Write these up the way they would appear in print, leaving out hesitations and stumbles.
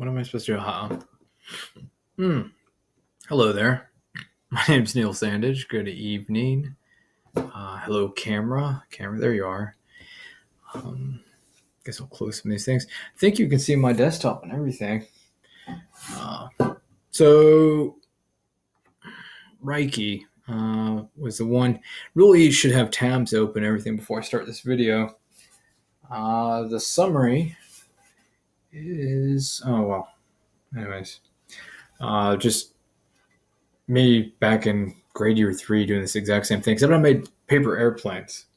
What am I supposed to do? Hello there. My name's Neil Sandage. Good evening. Hello, camera. Camera, there you are. Guess I'll close some of these things. I think you can see my desktop and everything. So, Reiki was the one. Really should have tabs open and everything before I start this video. The summary is, anyways, just me back in grade year 3 doing this exact same thing, except I made paper airplanes.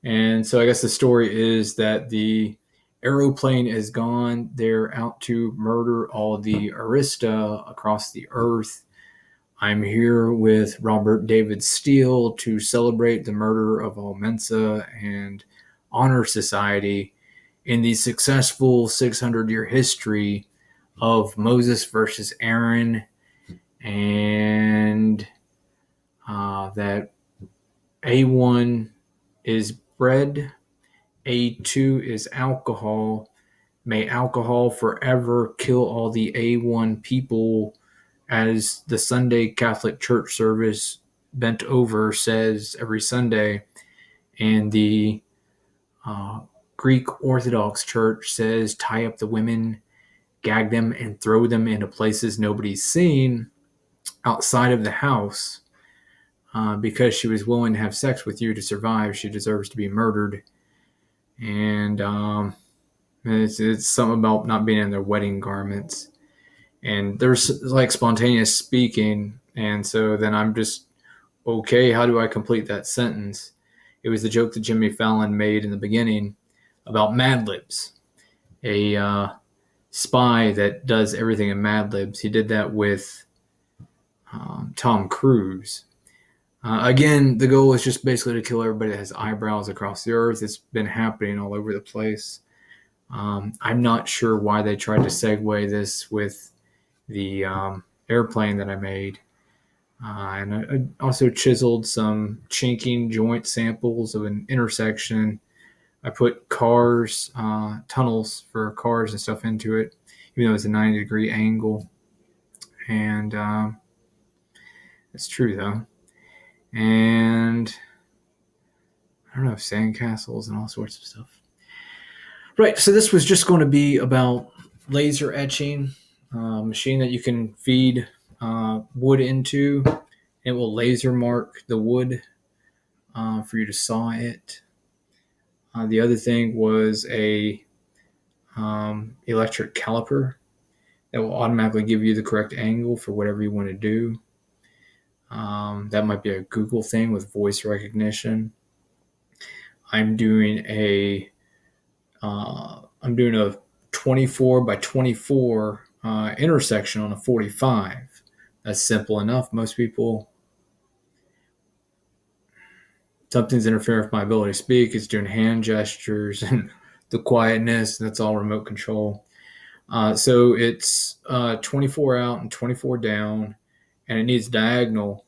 And so I guess the story is that the aeroplane is gone. They're out to murder all the Arista across the earth. I'm here with Robert David Steele to celebrate the murder of all Mensa and honor society in the successful 600-year history of Moses versus Aaron, and that A1 is bread, A2 is alcohol. May alcohol forever kill all the A1 people, as the Sunday Catholic Church service bent over says every Sunday, and the Greek Orthodox Church says tie up the women, gag them, and throw them into places nobody's seen outside of the house. Because she was willing to have sex with you to survive, she deserves to be murdered. And it's something about not being in their wedding garments. And there's like spontaneous speaking. And so then I'm just, okay, how do I complete that sentence? It was the joke that Jimmy Fallon made in the beginning about Mad Libs, a spy that does everything in Mad Libs. He did that with Tom Cruise. Again, the goal is just basically to kill everybody that has eyebrows across the earth. It's been happening all over the place. I'm not sure why they tried to segue this with the airplane that I made. And I also chiseled some chinking joint samples of an intersection. I put cars, tunnels for cars and stuff into it, even though it's a 90-degree angle. And it's true, though. And I don't know, sandcastles and all sorts of stuff. Right, so this was just going to be about laser etching, a machine that you can feed wood into. It will laser mark the wood for you to saw it. The other thing was a electric caliper that will automatically give you the correct angle for whatever you want to do. That might be a Google thing with voice recognition. I'm doing a 24 by 24 intersection on a 45. That's simple enough. Most people, something's interfering with my ability to speak. It's doing hand gestures and the quietness, and that's all remote control. So it's 24 out and 24 down, and it needs diagonal.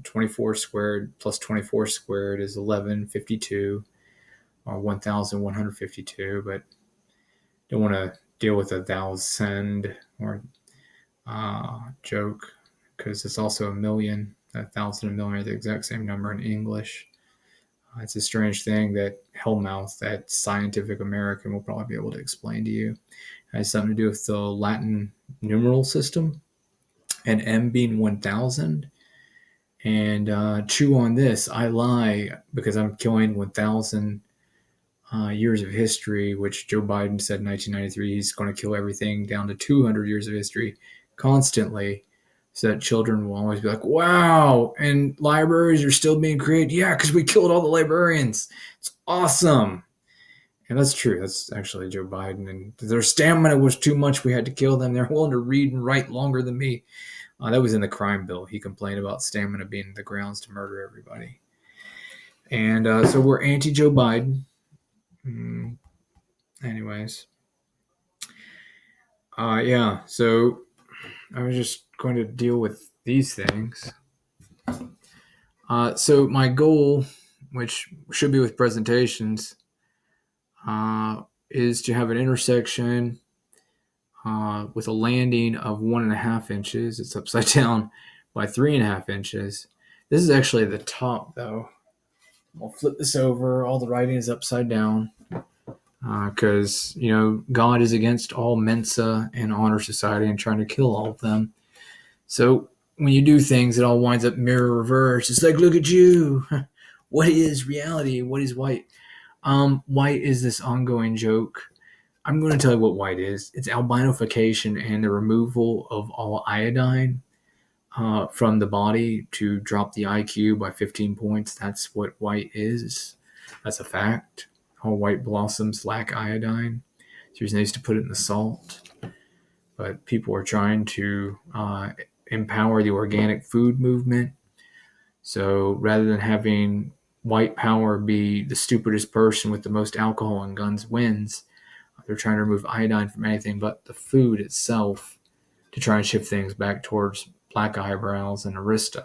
24 squared plus 24 squared is 1152 or 1152, but don't want to deal with 1,000 or joke, because it's also a million. 1,000 and a million are the exact same number in English. It's a strange thing that Hellmouth, that Scientific American, will probably be able to explain to you. It has something to do with the Latin numeral system, and M being 1,000. And chew on this, I lie, because I'm killing 1,000 years of history, which Joe Biden said in 1993 he's going to kill everything down to 200 years of history constantly, so that children will always be like, wow, and libraries are still being created. Yeah, because we killed all the librarians. It's awesome. And that's true. That's actually Joe Biden. And their stamina was too much. We had to kill them. They're willing to read and write longer than me. That was in the crime bill. He complained about stamina being the grounds to murder everybody. And so we're anti-Joe Biden. Anyways. So I was just going to deal with these things. So my goal, which should be with presentations, is to have an intersection with a landing of 1.5 inches. It's upside down by 3.5 inches. This is actually the top, though. I'll flip this over. All the writing is upside down because, God is against all Mensa and honor society and trying to kill all of them. So when you do things, it all winds up mirror reverse. It's like, look at you. What is reality? What is white? White is this ongoing joke. I'm going to tell you what white is. It's albinofication and the removal of all iodine from the body to drop the IQ by 15 points. That's what white is. That's a fact. All white blossoms lack iodine. So they used to put it in the salt. But people are trying to empower the organic food movement. So rather than having white power be the stupidest person with the most alcohol and guns wins, they're trying to remove iodine from anything but the food itself to try and shift things back towards black eyebrows and Arista.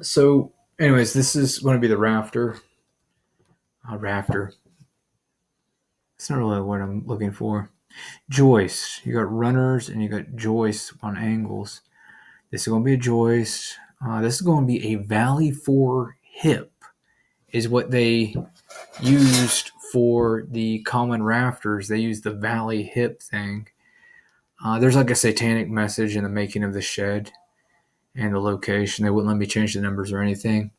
So anyways, this is going to be the rafter. Rafter. It's not really what I'm looking for. Joist. You got runners and you got joists on angles. This is going to be a joist. This is going to be a valley for hip is what they used for the common rafters. They used the valley hip thing. There's like a satanic message in the making of the shed and the location. They wouldn't let me change the numbers or anything.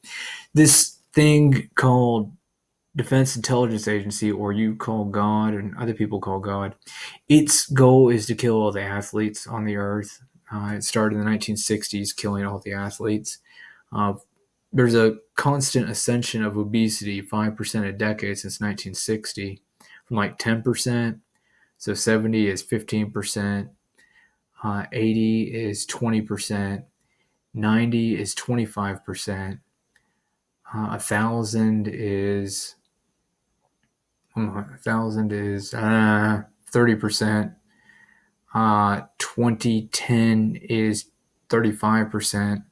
This thing called Defense Intelligence Agency, or you call God and other people call God, its goal is to kill all the athletes on the earth. It started in the 1960s, killing all the athletes. There's a constant ascension of obesity, 5% a decade since 1960, from like 10%. So 70 is 15%, 80 is 20%, 90 is 25%, 1,000 is 30%. 2010 is 35%.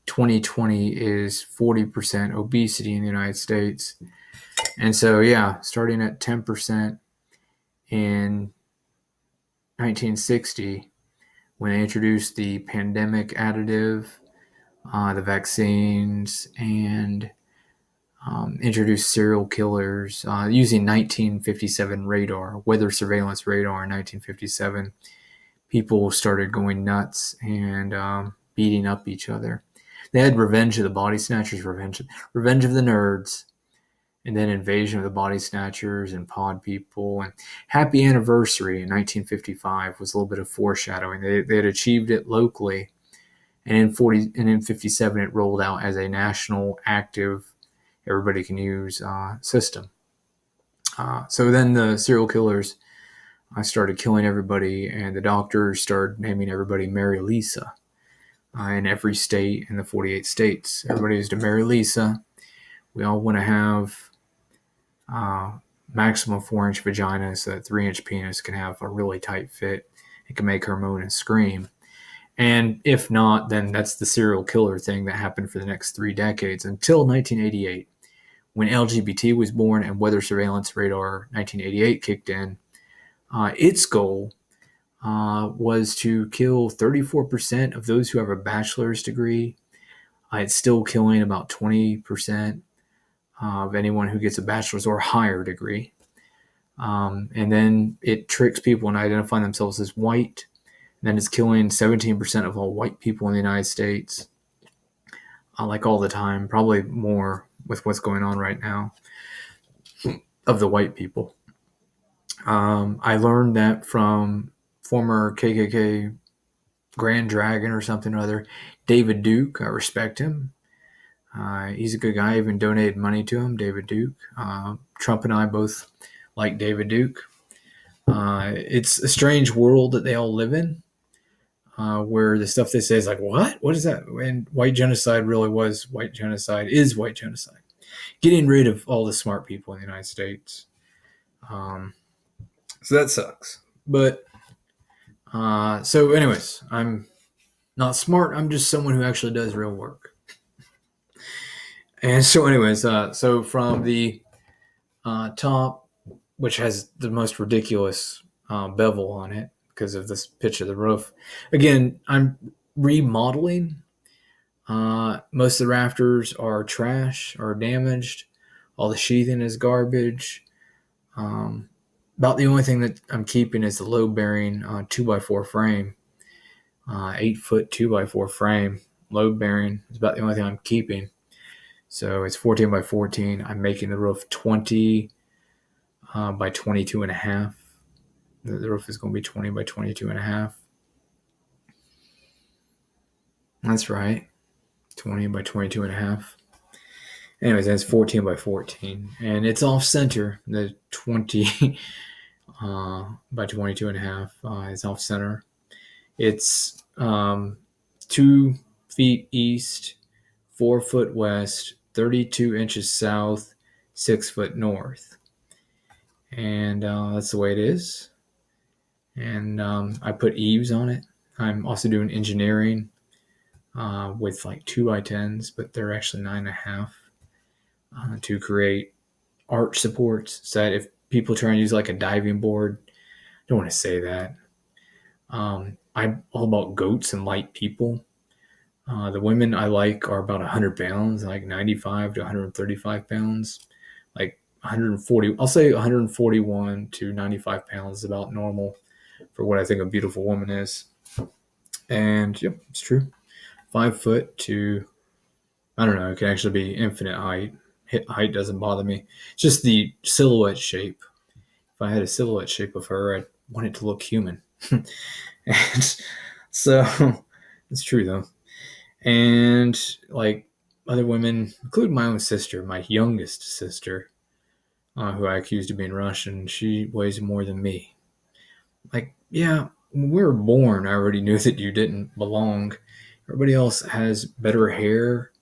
2020 is 40% obesity in the United States. And so, starting at 10% in 1960, when they introduced the pandemic additive, the vaccines, and introduced serial killers using 1957 radar, weather surveillance radar in 1957. People started going nuts and beating up each other. They had Revenge of the Body Snatchers, Revenge of the Nerds, and then Invasion of the Body Snatchers and Pod People. And Happy Anniversary in 1955 was a little bit of foreshadowing. They had achieved it locally, and in 57 it rolled out as a national active, everybody can use system. So then the serial killers started killing everybody, and the doctors started naming everybody Mary Lisa in every state in the 48 states. Everybody used to Mary Lisa. We all want to have maximum 4-inch vagina so that 3-inch penis can have a really tight fit. It can make her moan and scream. And if not, then that's the serial killer thing that happened for the next 3 decades until 1988, when LGBT was born and weather surveillance radar 1988 kicked in. Its goal was to kill 34% of those who have a bachelor's degree. It's still killing about 20% of anyone who gets a bachelor's or higher degree. And then it tricks people into identifying themselves as white. And then it's killing 17% of all white people in the United States, like all the time, probably more with what's going on right now, of the white people. I learned that from former KKK Grand Dragon or something or other, David Duke. I respect him. He's a good guy. I even donated money to him, David Duke. Trump and I both like David Duke. It's a strange world that they all live in, where the stuff they say is like, what? What is that? And white genocide really was white genocide, is white genocide. Getting rid of all the smart people in the United States. So that sucks. But, so anyways, I'm not smart. I'm just someone who actually does real work. And so anyways, so from the top, which has the most ridiculous bevel on it because of this pitch of the roof. Again, I'm remodeling. Most of the rafters are trash or damaged. All the sheathing is garbage. About the only thing that I'm keeping is the load-bearing 2x4 frame. 8-foot 2x4 frame, load-bearing. It's about the only thing I'm keeping. So it's 14 by 14. I'm making the roof 20 by 22 and a half. The roof is going to be 20 by 22 and a half. That's right. 20 by 22 and a half. Anyways, that's 14 by 14. And it's off center. The 20 by 22 and a half is off center. It's 2 feet east, 4 foot west, 32 inches south, 6 foot north. And that's the way it is. And I put eaves on it. I'm also doing engineering with like 2x10s, but they're actually 9.5 to create arch supports so that if people try and use like a diving board, I don't want to say that. I'm all about goats and light people. The women I like are about 100 pounds, like 95 to 135 pounds, like 140. I'll say 141 to 95 pounds is about normal for what I think a beautiful woman is. And yep, it's true. 5 foot to, I don't know, it can actually be infinite height. Height doesn't bother me. It's just the silhouette shape. If I had a silhouette shape of her, I'd want it to look human. And so it's true though. And like other women, including my own sister, my youngest sister, who I accused of being Russian, she weighs more than me. Like, yeah, when we were born, I already knew that you didn't belong. Everybody else has better hair,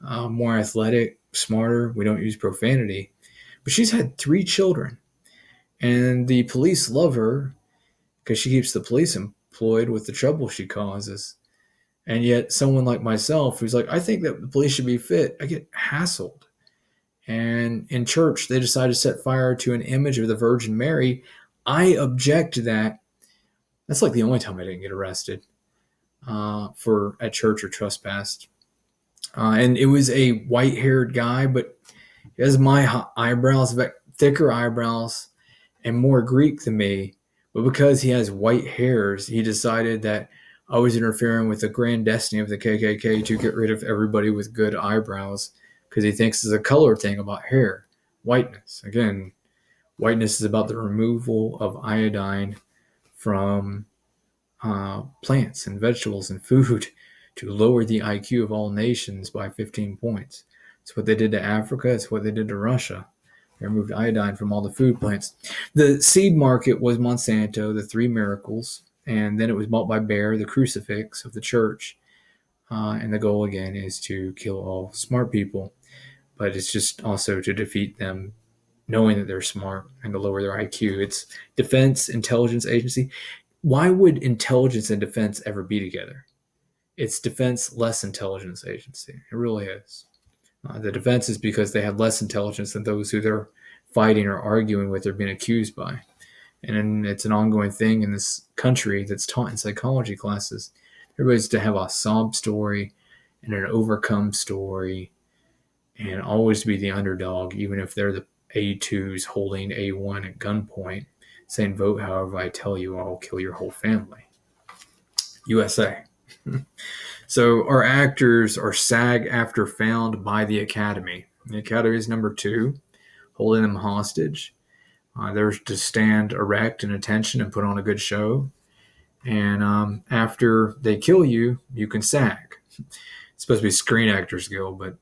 more athletic, smarter. We don't use profanity. But she's had 3 children. And the police love her because she keeps the police employed with the trouble she causes. And yet someone like myself who's like, I think that the police should be fit, I get hassled. And in church, they decide to set fire to an image of the Virgin Mary. I object to that. That's like the only time I didn't get arrested for at church or trespassed. And it was a white-haired guy, but he has my eyebrows, thicker eyebrows, and more Greek than me. But because he has white hairs, he decided that I was interfering with the grand destiny of the KKK to get rid of everybody with good eyebrows because he thinks it's a color thing about hair. Whiteness. Again, whiteness is about the removal of iodine from plants and vegetables and food to lower the IQ of all nations by 15 points. It's what they did to Africa. It's what they did to Russia. They removed iodine from all the food plants. The seed market was Monsanto, the 3 miracles, and then it was bought by Bayer, the crucifix of the church. And the goal, again, is to kill all smart people. But it's just also to defeat them, knowing that they're smart, and to lower their IQ. It's Defense Intelligence Agency. Why would intelligence and defense ever be together? It's Defense Less Intelligence Agency. It really is. The defense is because they have less intelligence than those who they're fighting or arguing with or being accused by. And it's an ongoing thing in this country that's taught in psychology classes. Everybody's to have a sob story and an overcome story and always be the underdog, even if they're the A2s holding A1 at gunpoint, saying, vote however I tell you, I'll kill your whole family. USA. So our actors are SAG-AFTRA found by the Academy. The Academy is number 2, holding them hostage. They're to stand erect in attention and put on a good show. And after they kill you, you can SAG. It's supposed to be Screen Actors Guild, but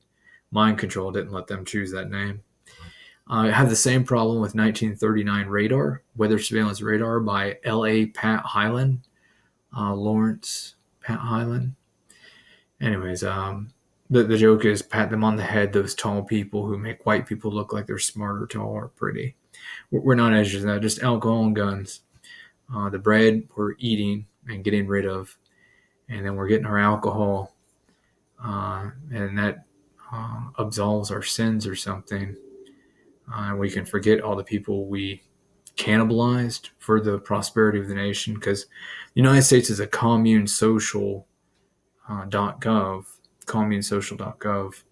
Mind Control didn't let them choose that name. I have the same problem with 1939 radar, weather surveillance radar by L.A. Pat Hyland, Lawrence Pat Hyland. Anyways, the joke is pat them on the head, those tall people who make white people look like they're smart or tall or pretty. We're not edges of that, just alcohol and guns. The bread we're eating and getting rid of, and then we're getting our alcohol, and that absolves our sins or something. We can forget all the people we cannibalized for the prosperity of the nation, because the United States is a commune.social.gov, commune.social.gov,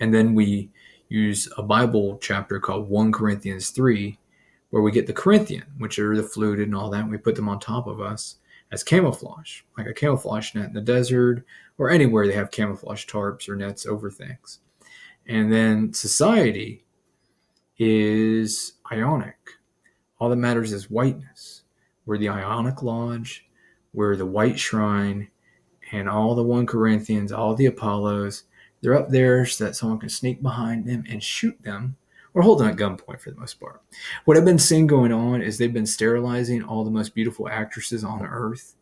and then we use a Bible chapter called 1 Corinthians 3, where we get the Corinthian, which are the fluted and all that, and we put them on top of us as camouflage, like a camouflage net in the desert or anywhere they have camouflage tarps or nets over things. And then society is ionic. All that matters is whiteness. We're the Ionic Lodge, we're the White Shrine, and all the 1 Corinthians, all the Apollos, they're up there so that someone can sneak behind them and shoot them or hold them at gunpoint for the most part. What I've been seeing going on is they've been sterilizing all the most beautiful actresses on earth,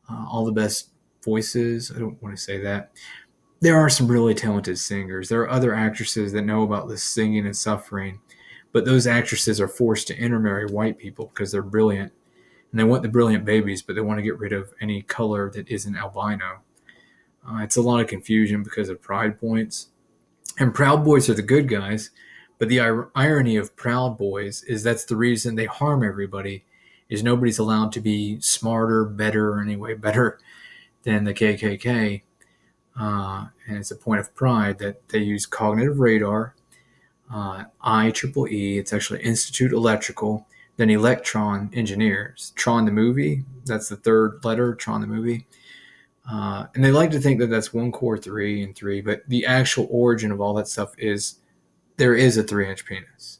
all the best voices. I don't want to say that. There are some really talented singers. There are other actresses that know about this singing and suffering, but those actresses are forced to intermarry white people because they're brilliant. And they want the brilliant babies, but they want to get rid of any color that isn't albino. It's a lot of confusion because of pride points. And Proud Boys are the good guys, but the irony of Proud Boys is that's the reason they harm everybody, is nobody's allowed to be smarter, better, or anyway better than the KKK. And it's a point of pride that they use CognitiveRADAR, IEEE, it's actually Institute Electrical, then Electron Engineers. Tron the movie, that's the third letter, Tron the movie. And they like to think that that's 1 core 3 and 3, but the actual origin of all that stuff is there is a 3-inch penis.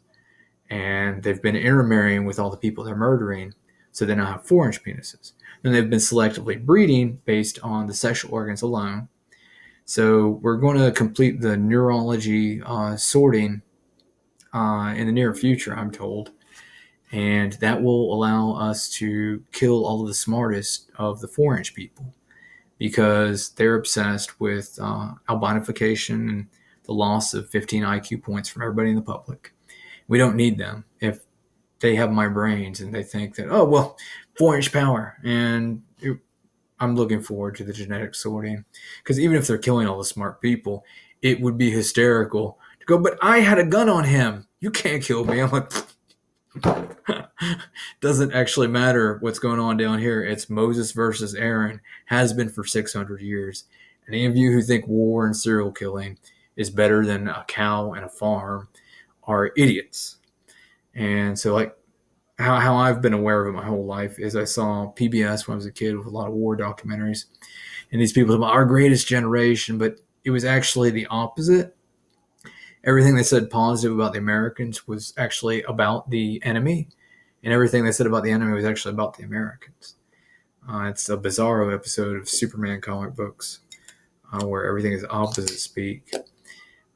And they've been intermarrying with all the people they're murdering, so they now have 4-inch penises. And they've been selectively breeding based on the sexual organs alone. So we're going to complete the neurology sorting in the near future, I'm told. And that will allow us to kill all of the smartest of the 4-inch people, because they're obsessed with albinification and the loss of 15 IQ points from everybody in the public. We don't need them if they have my brains and they think that, oh, well, 4-inch power. And I'm looking forward to the genetic sorting, because even if they're killing all the smart people, it would be hysterical to go, but I had a gun on him. You can't kill me. I'm like, doesn't actually matter what's going on down here. It's Moses versus Aaron, has been for 600 years. Any of you who think war and serial killing is better than a cow and a farm are idiots. And so, like, how I've been aware of it my whole life is I saw PBS when I was a kid with a lot of war documentaries, and these people about our greatest generation, but it was actually the opposite. Everything they said positive about the Americans was actually about the enemy, and everything they said about the enemy was actually about the Americans. It's a bizarro episode of Superman comic books where everything is opposite speak.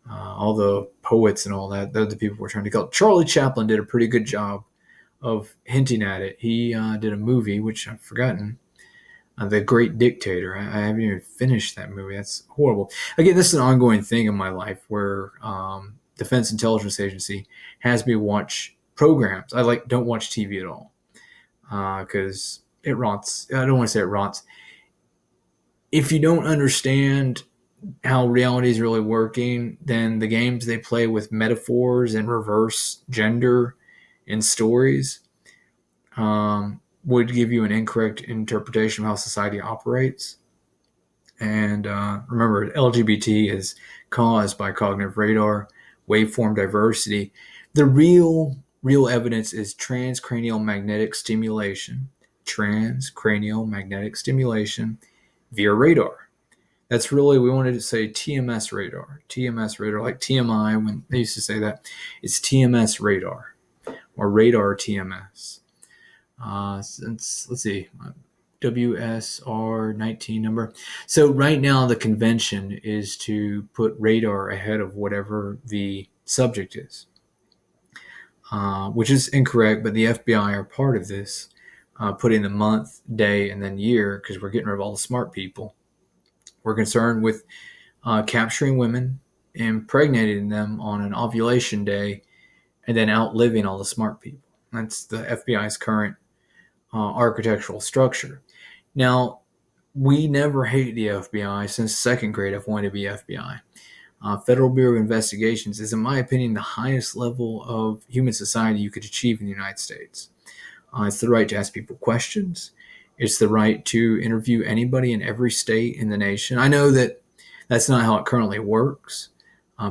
All the poets and all that, they're the people we're trying to kill. Charlie Chaplin did a pretty good job of hinting at it. He did a movie, which I've forgotten, The Great Dictator. I haven't even finished that movie. That's horrible. Again, this is an ongoing thing in my life where Defense Intelligence Agency has me watch programs. I don't watch TV at all because it rots. I don't want to say it rots. If you don't understand how reality is really working, then the games they play with metaphors and reverse gender in stories would give you an incorrect interpretation of how society operates. And remember, LGBT is caused by cognitive radar, waveform diversity. The real evidence is transcranial magnetic stimulation. Transcranial magnetic stimulation via radar. That's really, we wanted to say TMS radar. TMS radar, like TMI, when they used to say that. It's TMS radar, or radar TMS. Let's see, WSR19 number. So right now the convention is to put radar ahead of whatever the subject is, which is incorrect, but the FBI are part of this, putting the month, day, and then year, because we're getting rid of all the smart people. We're concerned with capturing women, impregnating them on an ovulation day, and then outliving all the smart people. That's the FBI's current architectural structure. Now, we never hated the FBI. Since second grade, I've wanted to be FBI. Federal Bureau of Investigations is, in my opinion, the highest level of human society you could achieve in the United States. It's the right to ask people questions. It's the right to interview anybody in every state in the nation. I know that that's not how it currently works.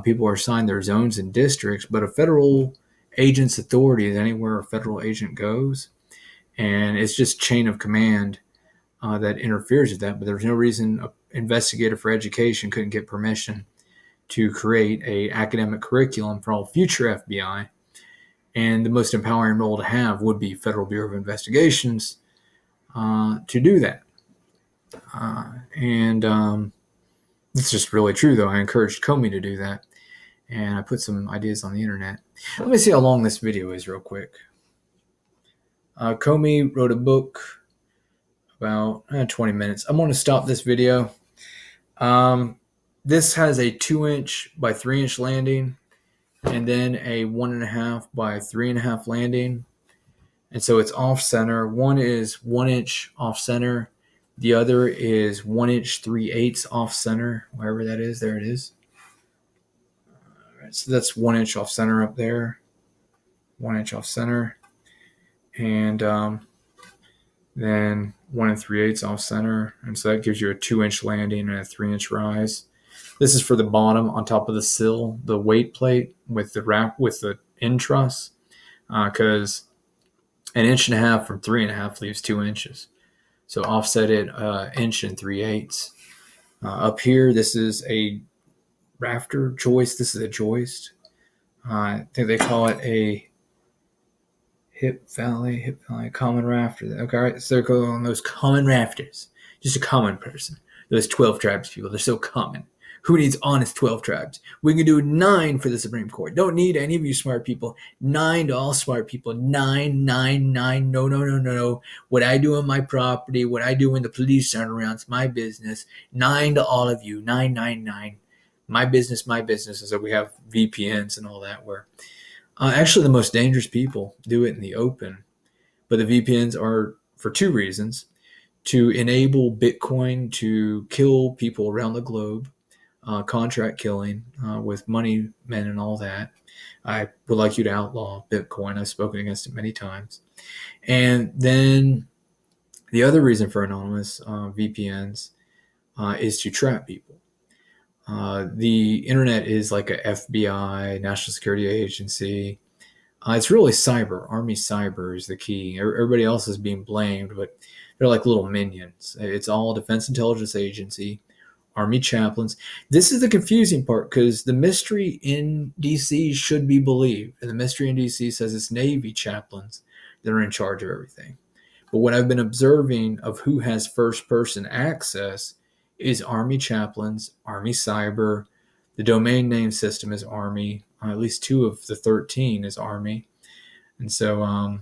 People are assigned their zones and districts, but a federal agent's authority is anywhere a federal agent goes. And it's just chain of command that interferes with that. But there's no reason an investigator for education couldn't get permission to create a academic curriculum for all future FBI. And the most empowering role to have would be Federal Bureau of Investigations to do that. And it's just really true, though. I encouraged Comey to do that. And I put some ideas on the internet. Let me see how long this video is real quick. Comey wrote a book about 20 minutes. I'm going to stop this video. This has a 2-inch by 3-inch landing, and then a 1.5 by 3.5 landing. And so it's off center. One is 1 inch off center. The other is 1 inch 3/8 off center, wherever that is. There it is. All right, so that's 1 inch off center up there. 1 inch off center. And then 1 3/8 off center. And so that gives you a 2-inch landing and a 3-inch rise. This is for the bottom on top of the sill, the weight plate with the wrap with the end truss, because 1.5 inches from 3.5 leaves 2 inches. So offset it 1 inch 3/8. Up here, this is a rafter joist. This is a joist. I think they call it a hip valley common rafter. Okay, all right, so they're calling those common rafters. Just a common person. Those 12 tribes people, they're so common. Who needs honest 12 tribes? We can do 9 for the Supreme Court. Don't need any of you smart people. 9 to all smart people. 9, 9, 9. No. What I do on my property, what I do when the police aren't around, it's my business. 9 to all of you. 9, 9, 9. My business, my business. And so we have VPNs and all that where actually the most dangerous people do it in the open. But the VPNs are for 2 reasons. To enable Bitcoin to kill people around the globe. Contract killing with money men and all that. I would like you to outlaw Bitcoin. I've spoken against it many times. And then the other reason for anonymous VPNs is to trap people. The internet is like a FBI, National Security Agency. It's really cyber. Army cyber is the key. Everybody else is being blamed, but they're like little minions. It's all Defense Intelligence Agency. Army chaplains. This is the confusing part because the mystery in DC should be believed. And the mystery in DC says it's Navy chaplains that are in charge of everything. But what I've been observing of who has first person access is Army chaplains, Army cyber. The domain name system is Army. At least 2 of the 13 is Army. And so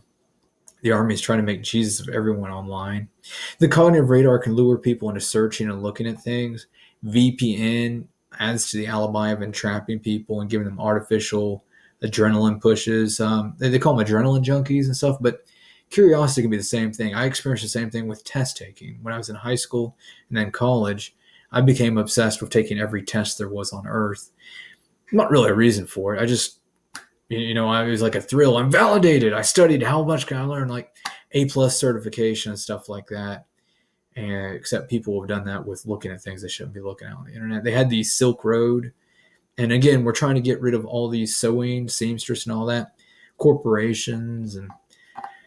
the Army is trying to make Jesus of everyone online. The cognitive radar can lure people into searching and looking at things. VPN adds to the alibi of entrapping people and giving them artificial adrenaline pushes. They call them adrenaline junkies and stuff, but curiosity can be the same thing. I experienced the same thing with test taking. When I was in high school and then college, I became obsessed with taking every test there was on Earth. Not really a reason for it. I just, it was like a thrill. I'm validated. I studied. How much can I learn? Like A+ certification and stuff like that. And except people have done that with looking at things they shouldn't be looking at on the internet. They had the Silk Road. And again, we're trying to get rid of all these sewing, seamstress and all that, corporations, and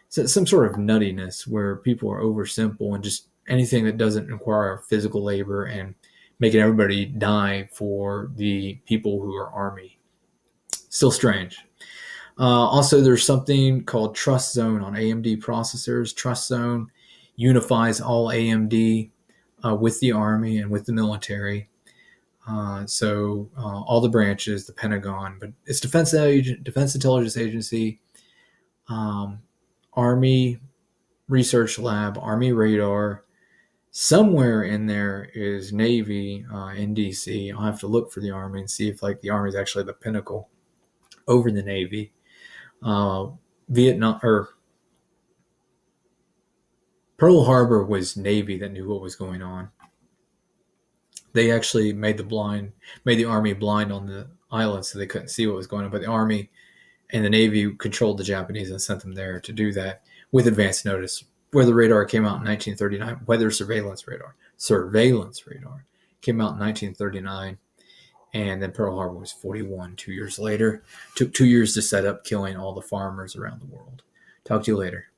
some sort of nuttiness where people are over simple and just anything that doesn't require physical labor and making everybody die for the people who are Army. Still strange. Also, there's something called Trust Zone on AMD processors. Trust Zone unifies all AMD with the Army and with the military. So all the branches, the Pentagon, but it's Defense Intelligence Agency, Army Research Lab, Army Radar. Somewhere in there is Navy in DC. I'll have to look for the Army and see if the Army is actually the pinnacle over the Navy. Vietnam or Pearl Harbor was Navy that knew what was going on. They actually made the Army blind on the island so they couldn't see what was going on. But the Army and the Navy controlled the Japanese and sent them there to do that. with advance notice. Weather radar came out in 1939. Weather surveillance radar came out in 1939. And then Pearl Harbor was 41, 2 years later. Took 2 years to set up, killing all the farmers around the world. Talk to you later.